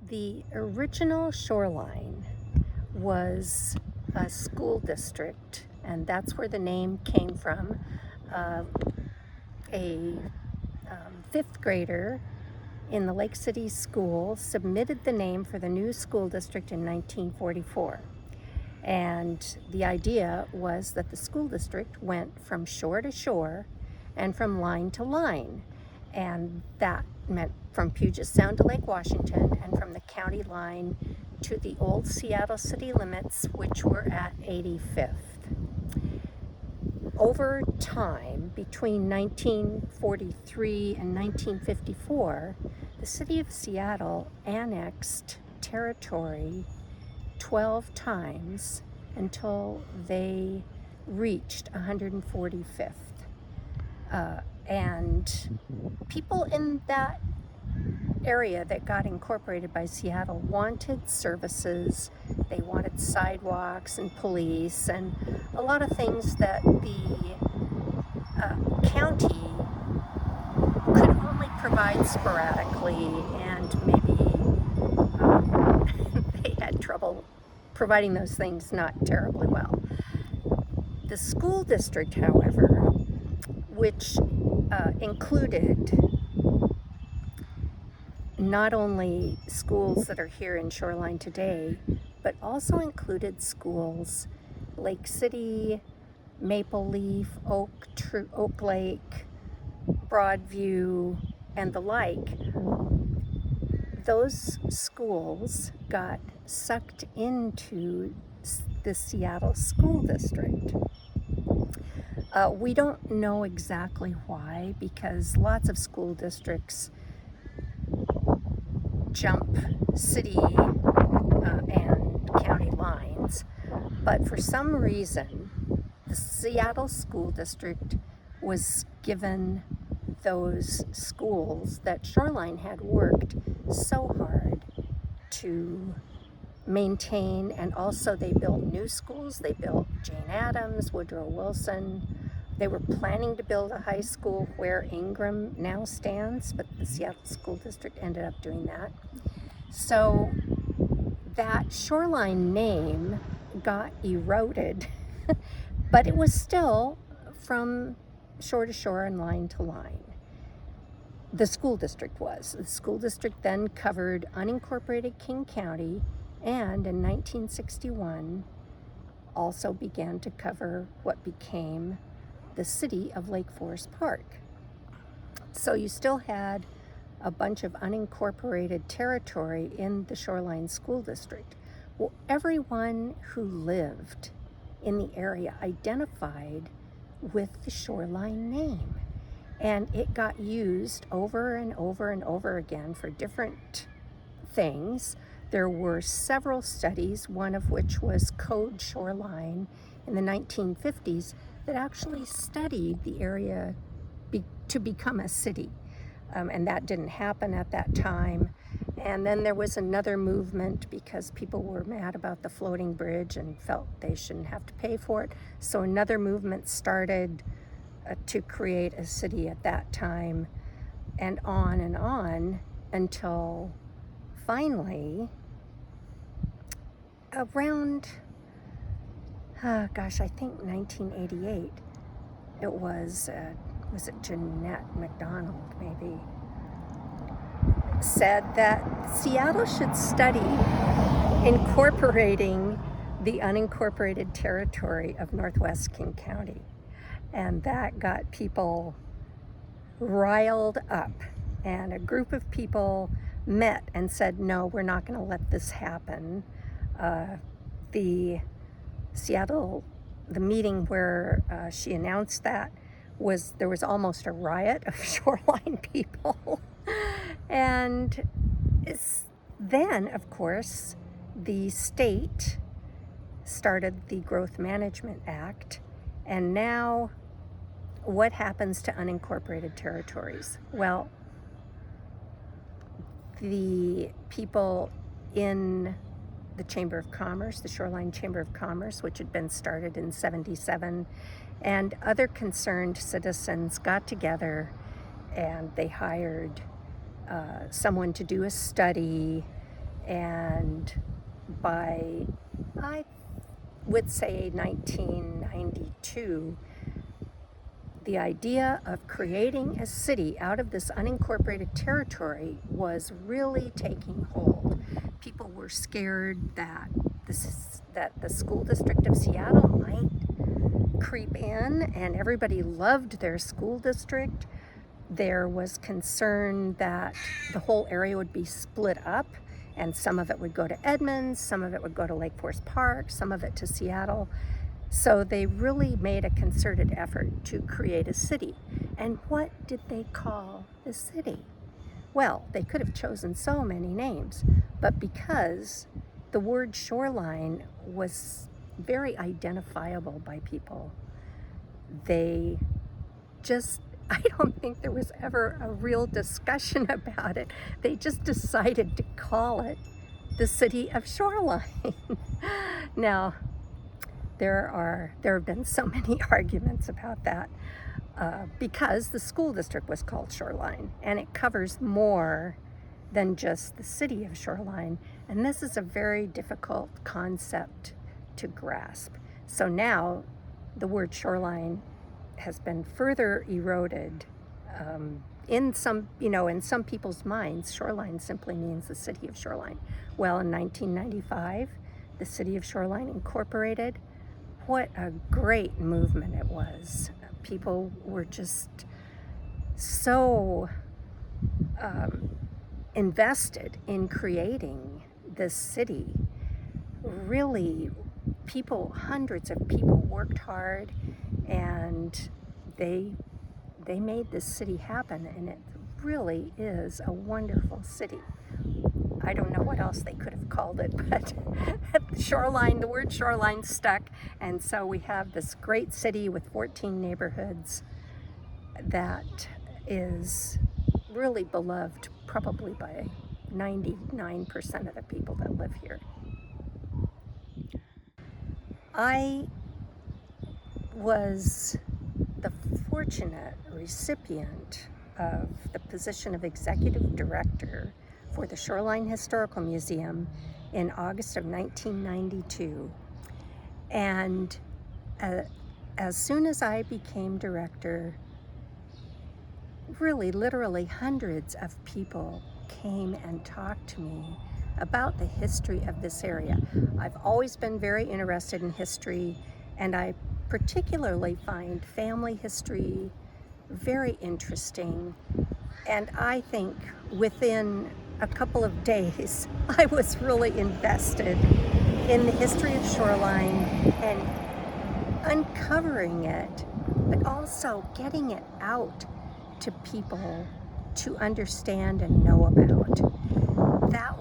The original Shoreline was a school district, and that's where the name came from. A fifth grader in the Lake City School submitted the name for the new school district in 1944. And the idea was that the school district went from shore to shore and from line to line. And that meant from Puget Sound to Lake Washington and from the county line to the old Seattle city limits, which were at 85th. Over time, between 1943 and 1954, the city of Seattle annexed territory 12 times until they reached 145th. And people in that area that got incorporated by Seattle wanted services. They wanted sidewalks and police and a lot of things that the county could only provide sporadically, and maybe they had trouble providing those things not terribly well. The school district, however, which included not only schools that are here in Shoreline today, but also included schools Lake City, Maple Leaf, Oak Lake, Broadview, and the like. Those schools got sucked into the Seattle School District. We don't know exactly why, because lots of school districts jump city and county lines, but for some reason the Seattle School District was given those schools that Shoreline had worked so hard to maintain, and also they built new schools. They built Jane Addams, Woodrow Wilson. They were planning to build a high school where Ingram now stands, but the Seattle School District ended up doing that. So that Shoreline name got eroded, but it was still from shore to shore and line to line. The school district was. The school district then covered unincorporated King County, and in 1961 also began to cover what became the city of Lake Forest Park. So you still had a bunch of unincorporated territory in the Shoreline School District. Well, everyone who lived in the area identified with the Shoreline name, and it got used over and over and over again for different things. There were several studies, one of which was Code Shoreline in the 1950s, that actually studied the area to become a city. And that didn't happen at that time. And then there was another movement because people were mad about the floating bridge and felt they shouldn't have to pay for it. So another movement started to create a city at that time, and on until finally around I think 1988, it was it Jeanette MacDonald maybe, said that Seattle should study incorporating the unincorporated territory of Northwest King County. And that got people riled up, and a group of people met and said, no, we're not going to let this happen. The meeting where she announced that there was almost a riot of Shoreline people. And then, of course, the state started the Growth Management Act. And now, what happens to unincorporated territories? Well, the people in the Chamber of Commerce, the Shoreline Chamber of Commerce, which had been started in '77, and other concerned citizens got together and they hired someone to do a study And by, I would say, 1992, the idea of creating a city out of this unincorporated territory was really taking hold. People were scared that the school district of Seattle might creep in, and everybody loved their school district. There was concern that the whole area would be split up, and some of it would go to Edmonds, some of it would go to Lake Forest Park, some of it to Seattle. So they really made a concerted effort to create a city. And what did they call the city? Well, they could have chosen so many names, but because the word shoreline was very identifiable by people, they just, I don't think there was ever a real discussion about it. They just decided to call it the city of Shoreline. Now, there have been so many arguments about that because the school district was called Shoreline, and it covers more than just the city of Shoreline. And this is a very difficult concept to grasp. So now the word shoreline has been further eroded. In some people's minds, shoreline simply means the city of Shoreline. Well, in 1995, the city of Shoreline incorporated. What a great movement it was. People were just so invested in creating this city. Really, hundreds of people worked hard, and they made this city happen, and it really is a wonderful city. I don't know what else they could have called it, but Shoreline, the word shoreline stuck, and so we have this great city with 14 neighborhoods that is really beloved probably by 99% of the people that live here. I was the fortunate recipient of the position of executive director for the Shoreline Historical Museum in August of 1992. And as soon as I became director, really literally hundreds of people came and talked to me about the history of this area. I've always been very interested in history, and I particularly find family history very interesting. And I think within a couple of days, I was really invested in the history of Shoreline and uncovering it, but also getting it out to people to understand and know about. That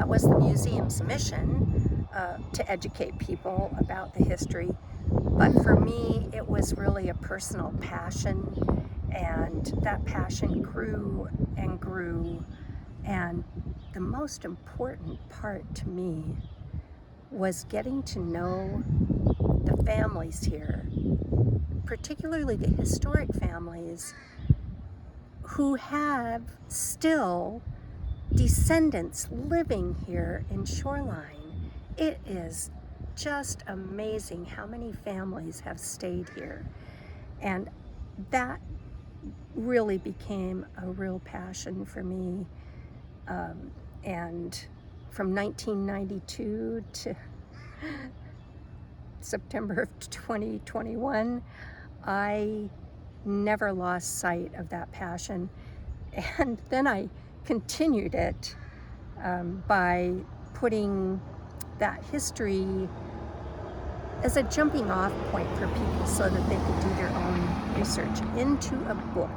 was the museum's mission, to educate people about the history. But for me, it was really a personal passion, and that passion grew and grew. And the most important part to me was getting to know the families here, particularly the historic families who have still descendants living here in Shoreline. It is just amazing how many families have stayed here. And that really became a real passion for me. And from 1992 to September of 2021, I never lost sight of that passion. And then I continued it by putting that history as a jumping off point for people so that they could do their own research into a book.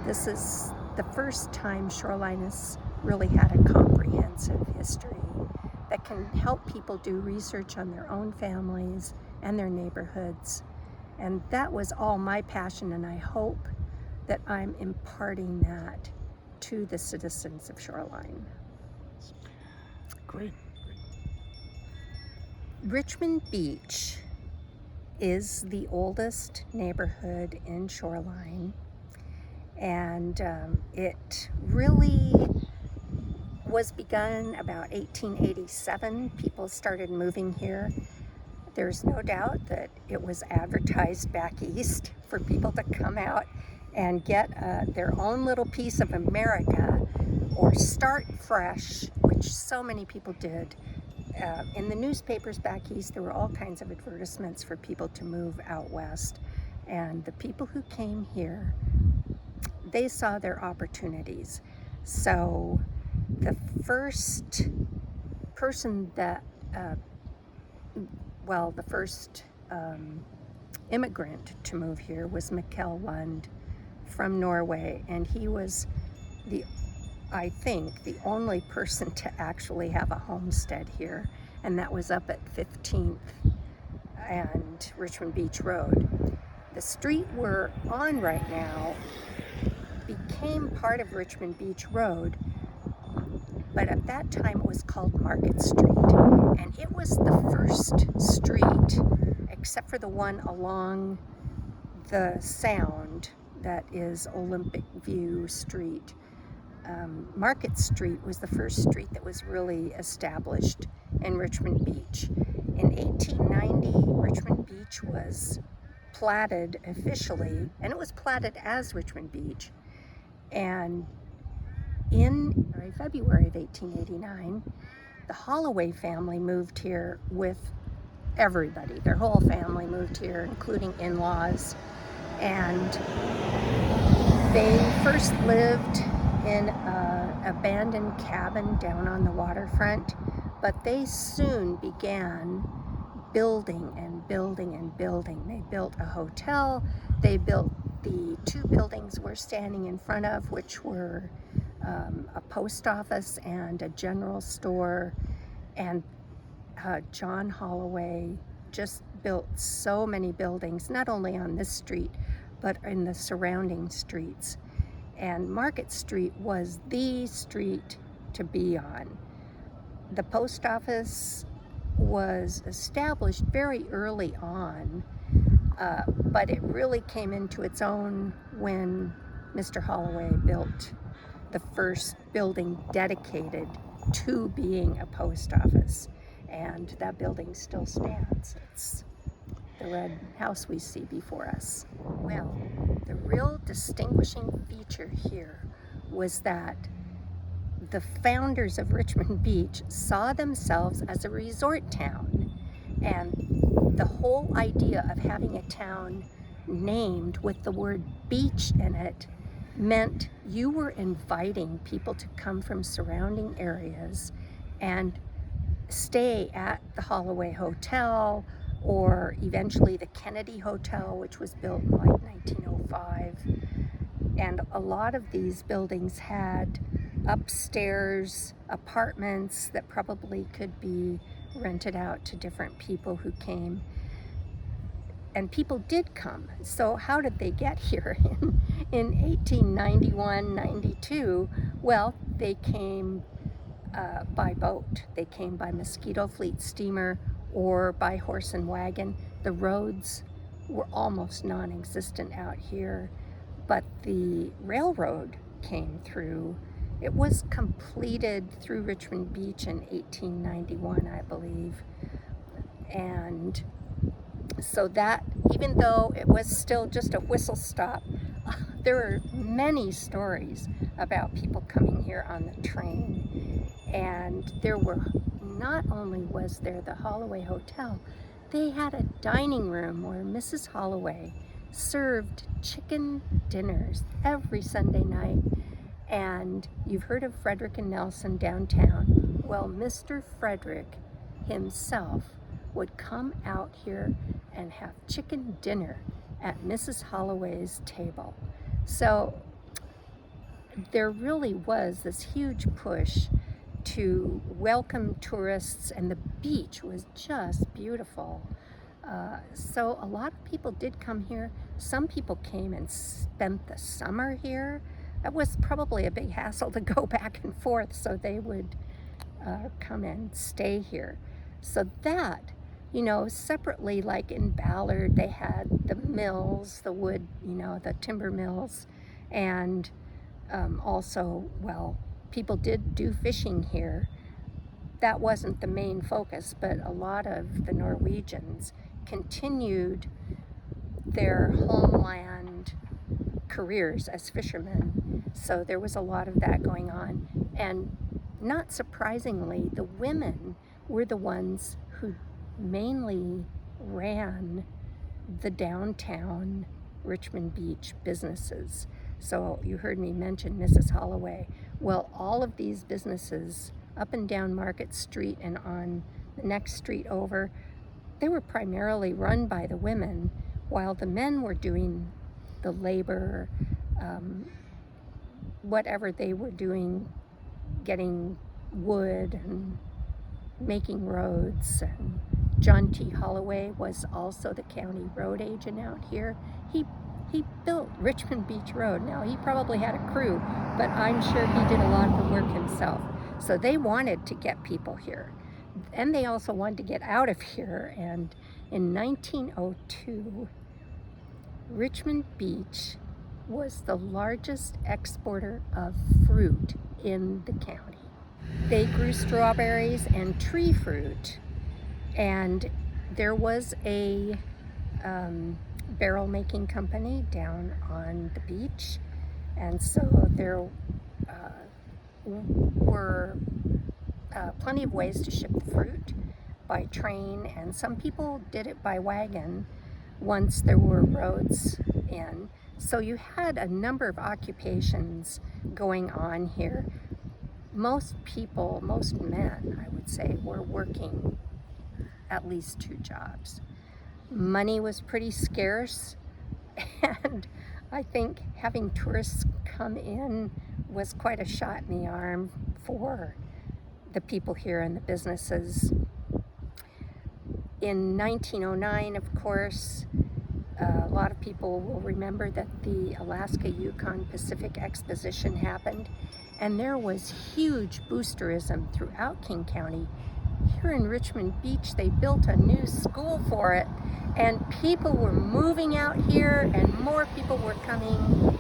This is the first time Shoreline has really had a comprehensive history that can help people do research on their own families and their neighborhoods. And that was all my passion, and I hope that I'm imparting that to the citizens of Shoreline. Great. Richmond Beach is the oldest neighborhood in Shoreline, and it really was begun about 1887. People started moving here. There's no doubt that it was advertised back east for people to come out and get their own little piece of America, or start fresh, which so many people did. In the newspapers back east, there were all kinds of advertisements for people to move out west. And the people who came here, they saw their opportunities. So the first person that, the first immigrant to move here was Mikkel Lund from Norway, and he was I think the only person to actually have a homestead here, and that was up at 15th and Richmond Beach Road. The street we're on right now became part of Richmond Beach Road, but at that time it was called Market Street, and it was the first street, except for the one along the Sound that is Olympic View Street. Market Street was the first street that was really established in Richmond Beach. In 1890, Richmond Beach was platted officially, and it was platted as Richmond Beach. And in February of 1889, the Holloway family moved here with everybody. Their whole family moved here, including in-laws. And they first lived in an abandoned cabin down on the waterfront, but they soon began building and building and building. They built a hotel. They built the two buildings we're standing in front of, which were a post office and a general store. And John Holloway just built so many buildings, not only on this street, but in the surrounding streets. And Market Street was the street to be on. The post office was established very early on, but it really came into its own when Mr. Holloway built the first building dedicated to being a post office. And that building still stands. It's the red house we see before us. Well, the real distinguishing feature here was that the founders of Richmond Beach saw themselves as a resort town, and the whole idea of having a town named with the word beach in it meant you were inviting people to come from surrounding areas and stay at the Holloway Hotel, or eventually the Kennedy Hotel, which was built in like 1905. And a lot of these buildings had upstairs apartments that probably could be rented out to different people who came. And people did come. So how did they get here in 1891, 92? Well, they came by boat. They came by Mosquito Fleet steamer or by horse and wagon. The roads were almost non-existent out here, but the railroad came through. It was completed through Richmond Beach in 1891, I believe. And so that, even though it was still just a whistle stop, there were many stories about people coming here on the train. And there were, not only was there the Holloway Hotel, they had a dining room where Mrs. Holloway served chicken dinners every Sunday night. And you've heard of Frederick and Nelson downtown. Well, Mr. Frederick himself would come out here and have chicken dinner at Mrs. Holloway's table. So there really was this huge push to welcome tourists, and the beach was just beautiful. So a lot of people did come here. Some people came and spent the summer here. It was probably a big hassle to go back and forth, so they would come and stay here. So that, you know, separately, like in Ballard, they had the mills, the wood, you know, the timber mills, and also, well, people did do fishing here. That wasn't the main focus, but a lot of the Norwegians continued their homeland careers as fishermen. So there was a lot of that going on. And not surprisingly, the women were the ones who mainly ran the downtown Richmond Beach businesses. So you heard me mention Mrs. Holloway. Well, all of these businesses up and down Market Street and on the next street over, they were primarily run by the women, while the men were doing the labor, whatever they were doing, getting wood and making roads. And John T. Holloway was also the county road agent out here. He built Richmond Beach Road. Now, he probably had a crew, but I'm sure he did a lot of the work himself. So they wanted to get people here. And they also wanted to get out of here. And in 1902, Richmond Beach was the largest exporter of fruit in the county. They grew strawberries and tree fruit, and there was a barrel making company down on the beach, and so there were plenty of ways to ship the fruit by train, and some people did it by wagon once there were roads in. So you had a number of occupations going on here. Most people, most men, I would say, were working at least 2 jobs. Money was pretty scarce, and I think having tourists come in was quite a shot in the arm for the people here and the businesses. In 1909, of course, a lot of people will remember that the Alaska Yukon Pacific Exposition happened, and there was huge boosterism throughout King County. Here in Richmond Beach, they built a new school for it, and people were moving out here, and more people were coming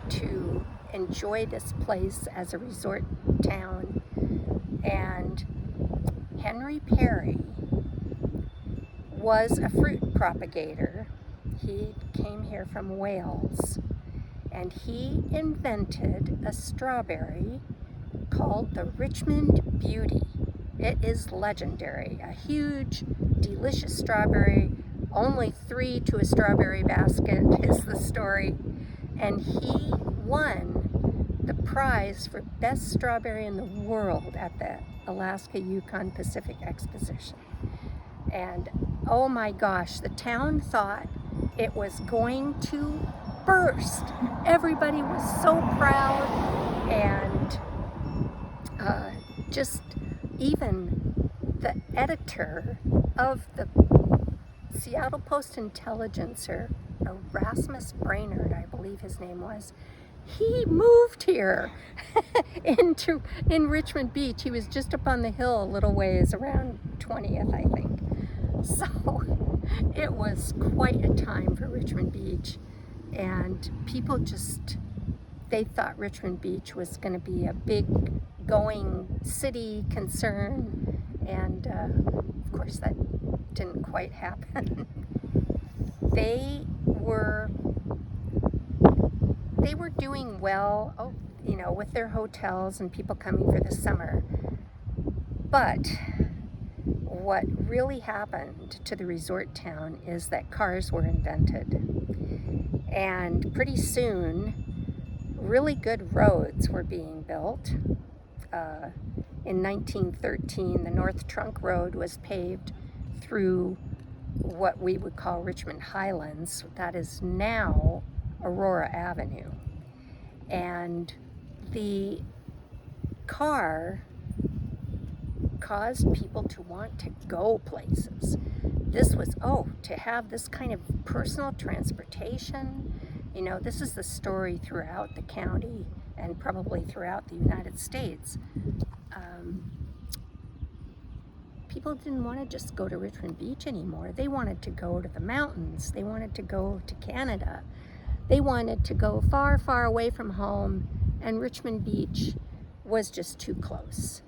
to enjoy this place as a resort town. And Henry Perry was a fruit propagator. He came here from Wales, and he invented a strawberry called the Richmond Beauty. It is legendary. A huge, delicious strawberry, only 3 to a strawberry basket is the story. And he won the prize for best strawberry in the world at the Alaska Yukon Pacific Exposition. And oh my gosh, the town thought it was going to burst. Everybody was so proud, and just even the editor of the Seattle Post-Intelligencer, Erasmus Brainerd, I believe his name was, he moved here in Richmond Beach. He was just up on the hill a little ways, around 20th, I think. So it was quite a time for Richmond Beach, and people just, they thought Richmond Beach was going to be a big going city concern, and of course that didn't quite happen. They were doing well, with their hotels and people coming for the summer. But what really happened to the resort town is that cars were invented, and pretty soon really good roads were being built. In 1913, the North Trunk Road was paved through what we would call Richmond Highlands. That is now Aurora Avenue. And the car caused people to want to go places. This was, to have this kind of personal transportation. This is the story throughout the county and probably throughout the United States. People didn't want to just go to Richmond Beach anymore. They wanted to go to the mountains. They wanted to go to Canada. They wanted to go far, far away from home and Richmond Beach was just too close,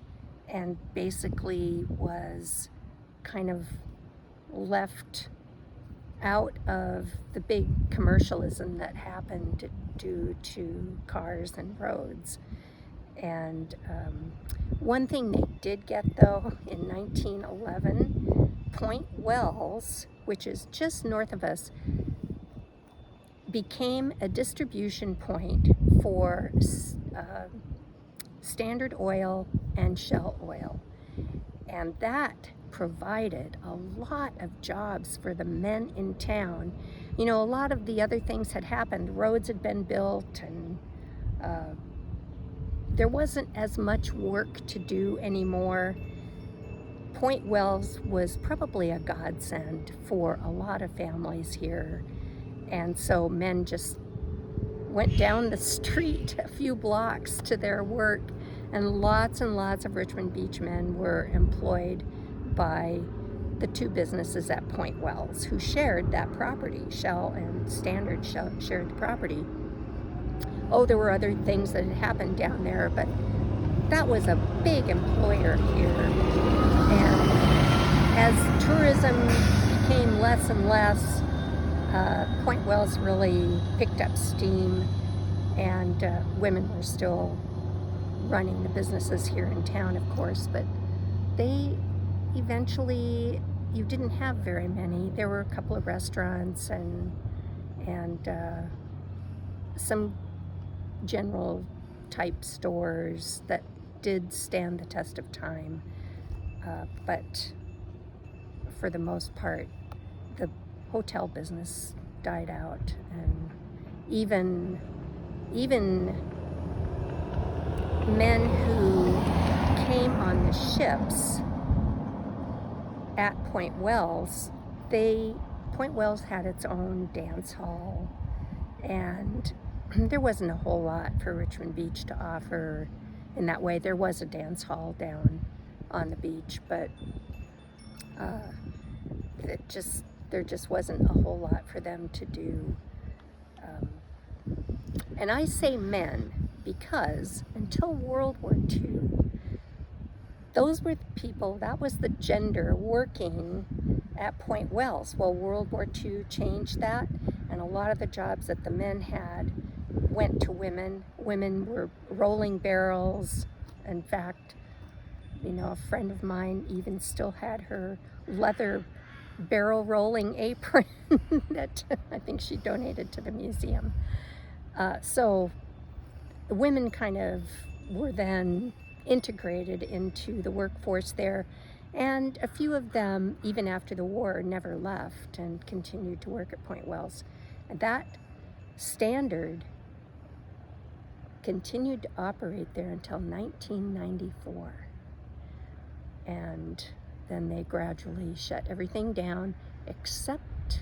and basically was kind of left out of the big commercialism that happened due to cars and roads. And one thing they did get, though, in 1911, Point Wells, which is just north of us, became a distribution point for Standard Oil and Shell Oil. And that provided a lot of jobs for the men in town. You know, a lot of the other things had happened. Roads had been built, and there wasn't as much work to do anymore. Point Wells was probably a godsend for a lot of families here. And so men just went down the street a few blocks to their work, and lots of Richmond Beach men were employed by the two businesses at Point Wells, who shared that property. Shell and Standard shared the property. Oh, there were other things that had happened down there, but that was a big employer here. And as tourism became less and less, Point Wells really picked up steam, and women were still running the businesses here in town, of course, but they eventually, you didn't have very many. There were a couple of restaurants and some general type stores that did stand the test of time, but for the most part, the hotel business died out, and even men who came on the ships at Point Wells, Point Wells had its own dance hall, and there wasn't a whole lot for Richmond Beach to offer in that way. There was a dance hall down on the beach, but there just wasn't a whole lot for them to do. And I say men because until World War II, those were the people, that was the gender working at Point Wells. Well, World War II changed that, and a lot of the jobs that the men had went to women. Women were rolling barrels. In fact, you know, a friend of mine even still had her leather barrel rolling apron that I think she donated to the museum. So the women kind of were then integrated into the workforce there, and a few of them, even after the war, never left and continued to work at Point Wells. And that Standard continued to operate there until 1994. And then they gradually shut everything down except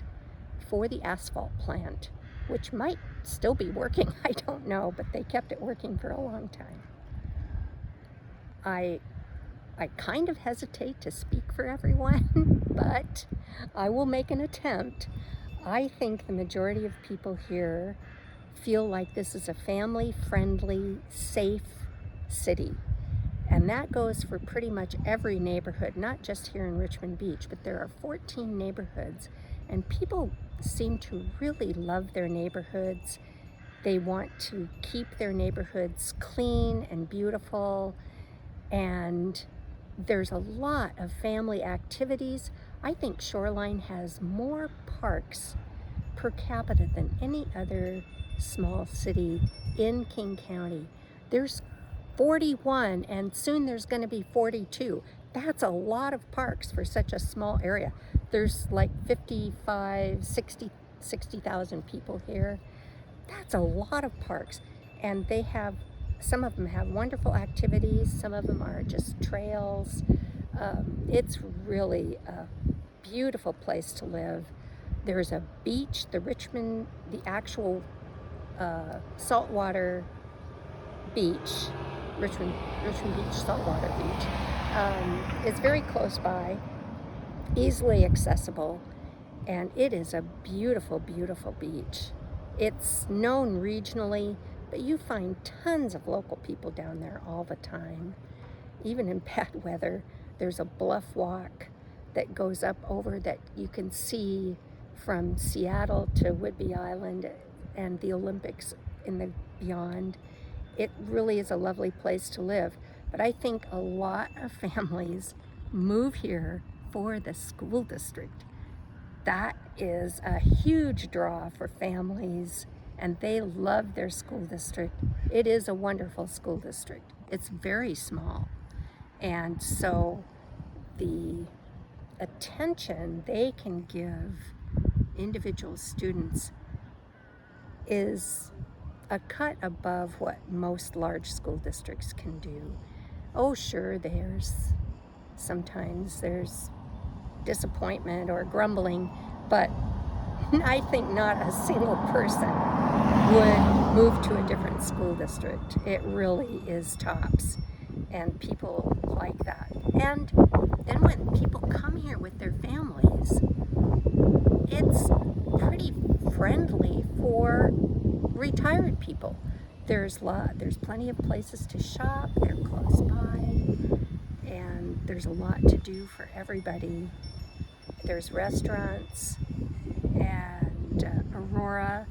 for the asphalt plant, which might still be working, I don't know, but they kept it working for a long time. I kind of hesitate to speak for everyone, but I will make an attempt. I think the majority of people here feel like this is a family-friendly, safe city. And that goes for pretty much every neighborhood, not just here in Richmond Beach, but there are 14 neighborhoods, and people seem to really love their neighborhoods. They want to keep their neighborhoods clean and beautiful, and there's a lot of family activities. I think Shoreline has more parks per capita than any other small city in King County. There's 41, and soon there's going to be 42. That's a lot of parks for such a small area. There's like 60,000 people here. That's a lot of parks, and they have, some of them have wonderful activities, some of them are just trails. It's really a beautiful place to live. There's a beach, the actual saltwater beach, Richmond Beach Saltwater Beach. It's very close by, easily accessible, and it is a beautiful, beautiful beach. It's known regionally, but you find tons of local people down there all the time. Even in bad weather, there's a bluff walk that goes up over that you can see from Seattle to Whidbey Island and the Olympics in the beyond. It really is a lovely place to live. But I think a lot of families move here for the school district. That is a huge draw for families, and they love their school district. It is a wonderful school district. It's very small. And so the attention they can give individual students is a cut above what most large school districts can do. Oh, sure, sometimes there's disappointment or grumbling, but I think not a single person would move to a different school district. It really is tops, and people like that. And then when people come here with their families, it's pretty friendly for retired people. There's plenty of places to shop, they're close by, and there's a lot to do for everybody. There's restaurants, and Aurora,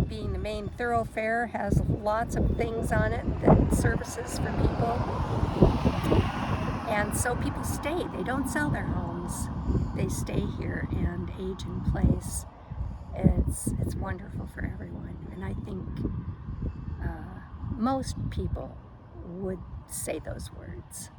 being the main thoroughfare, has lots of things on it that services for people. And so people stay. They don't sell their homes. They stay here and age in place. It's wonderful for everyone. And I think most people would say those words.